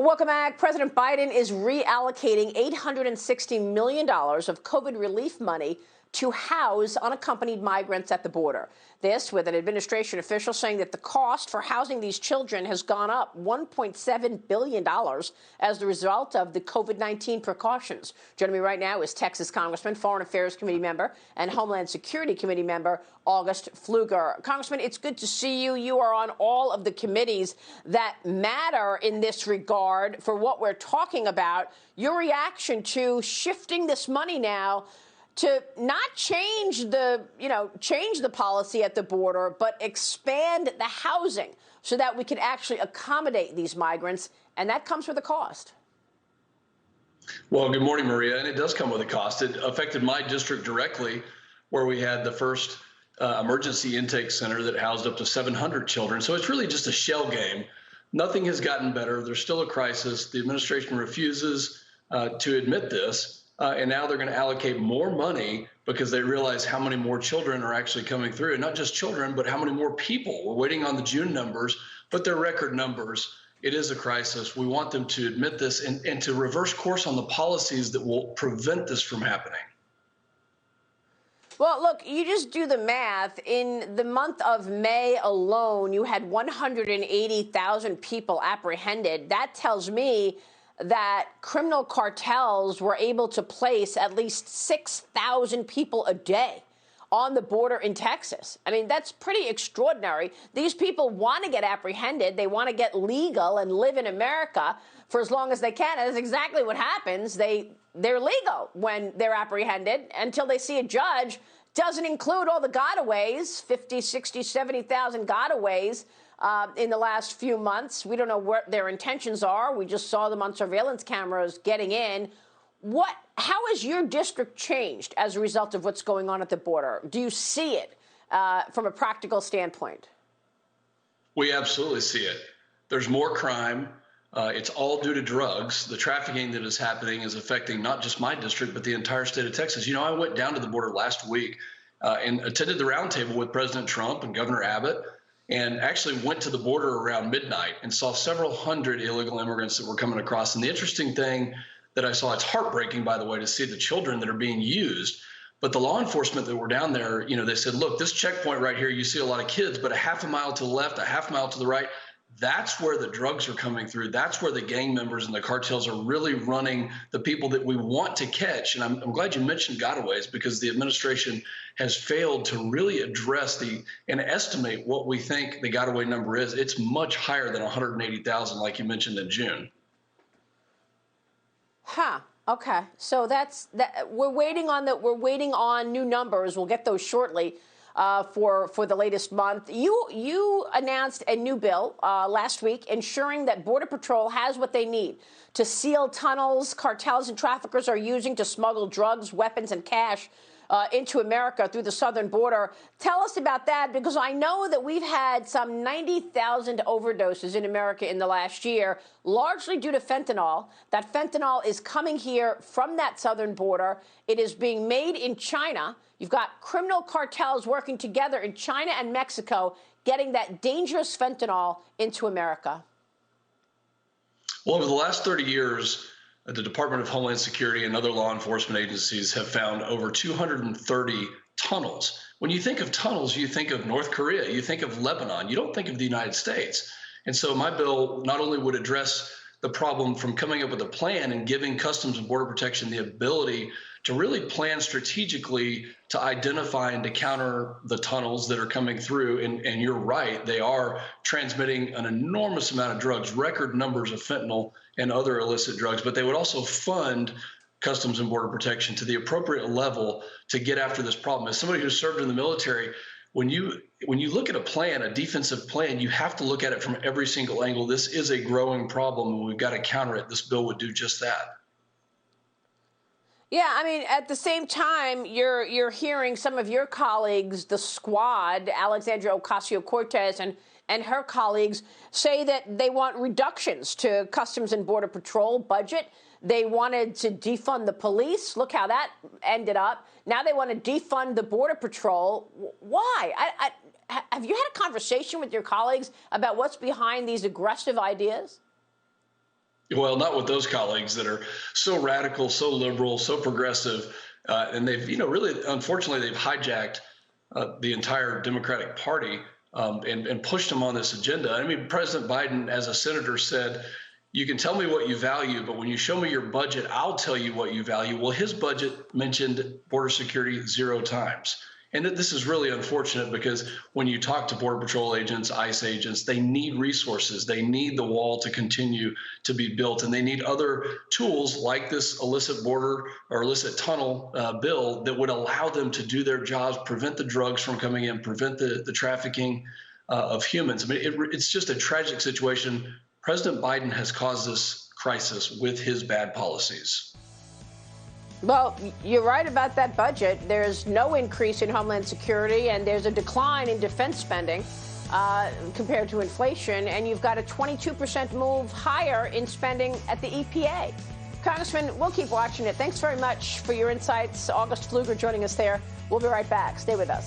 Welcome back. President Biden is reallocating $860 million of COVID relief money to house unaccompanied migrants at the border. This with an administration official saying that the cost for housing these children has gone up $1.7 billion as the result of the COVID-19 precautions. Joining me right now is Texas Congressman, Foreign Affairs Committee member, and Homeland Security Committee member August Pfluger. Congressman, it's good to see you. You are on all of the committees that matter in this regard for what we're talking about. Your reaction to shifting this money now to not change the policy at the border, but expand the housing so that we can actually accommodate these migrants, and that comes with a cost. Well, good morning, Maria, and it does come with a cost. It affected my district directly, where we had the first emergency intake center that housed up to 700 children. So it's really just a shell game. Nothing has gotten better. There's still a crisis. The administration refuses to admit this. And now they're going to allocate more money because they realize how many more children are actually coming through. And not just children, but how many more people. We're waiting on the June numbers, but they're record numbers. It is a crisis. We want them to admit this and to reverse course on the policies that will prevent this from happening. Well, look, you just do the math. In the month of May alone, you had 180,000 people apprehended. That tells me that criminal cartels were able to place at least 6,000 people a day on the border in Texas. I mean, that's pretty extraordinary. These people want to get apprehended. They want to get legal and live in America for as long as they can. And that's exactly what happens. They're legal when they're apprehended until they see a judge. Doesn't include all the gotaways, 50, 60, 70,000 gotaways. In the last few months. We don't know what their intentions are. We just saw them on surveillance cameras getting in. How has your district changed as a result of what's going on at the border? Do you see it from a practical standpoint? We absolutely see it. There's more crime. It's all due to drugs. The trafficking that is happening is affecting not just my district, but the entire state of Texas. You know, I went down to the border last week and attended the roundtable with President Trump and Governor Abbott, and actually went to the border around midnight and saw several hundred illegal immigrants that were coming across. And the interesting thing that I saw, it's heartbreaking, by the way, to see the children that are being used. But the law enforcement that were down there, you know, they said, look, this checkpoint right here, you see a lot of kids, but a half a mile to the left, a half mile to the right, that's where the drugs are coming through. That's where the gang members and the cartels are really running the people that we want to catch. And I'm glad you mentioned gotaways, because the administration has failed to really address and estimate what we think the gotaway number is. It's much higher than 180,000, like you mentioned in June. Okay. So we're waiting on new numbers. We'll get those shortly. For the latest month. You announced a new bill last week ensuring that Border Patrol has what they need to seal tunnels cartels and traffickers are using to smuggle drugs, weapons, and cash into America through the southern border. Tell us about that, because I know that we've had some 90,000 overdoses in America in the last year, largely due to fentanyl. That fentanyl is coming here from that southern border. It is being made in China. You've got criminal cartels working together in China and Mexico, getting that dangerous fentanyl into America. Well, over the last 30 years, the Department of Homeland Security and other law enforcement agencies have found over 230 tunnels. When you think of tunnels, you think of North Korea, you think of Lebanon, you don't think of the United States. And so my bill not only would address the problem from coming up with a plan and giving Customs and Border Protection the ability to really plan strategically to identify and to counter the tunnels that are coming through. And you're right, they are transmitting an enormous amount of drugs, record numbers of fentanyl and other illicit drugs, but they would also fund Customs and Border Protection to the appropriate level to get after this problem. As somebody who served in the military, when you look at a plan, a defensive plan, you have to look at it from every single angle. This is a growing problem, and we've got to counter it. This bill would do just that. Yeah, I mean, at the same time, you're hearing some of your colleagues, the squad, Alexandria Ocasio-Cortez and her colleagues, say that they want reductions to Customs and Border Patrol budget. They wanted to defund the police. Look how that ended up. Now they want to defund the Border Patrol. Why? Have you had a conversation with your colleagues about what's behind these aggressive ideas? Well, not with those colleagues that are so radical, so liberal, so progressive, and they've, really, unfortunately, they've hijacked the entire Democratic Party and pushed them on this agenda. I mean, President Biden, as a senator, said, "You can tell me what you value, but when you show me your budget, I'll tell you what you value." Well, his budget mentioned border security 0 times. And this is really unfortunate because when you talk to Border Patrol agents, ICE agents, they need resources. They need the wall to continue to be built, and they need other tools like this illicit border or illicit tunnel bill that would allow them to do their jobs, prevent the drugs from coming in, prevent the trafficking of humans. I mean, it's just a tragic situation. President Biden has caused this crisis with his bad policies. Well, you're right about that budget. There's no increase in Homeland Security, and there's a decline in defense spending compared to inflation, and you've got a 22% move higher in spending at the EPA. Congressman, we'll keep watching it. Thanks very much for your insights. August Pfluger joining us there. We'll be right back. Stay with us.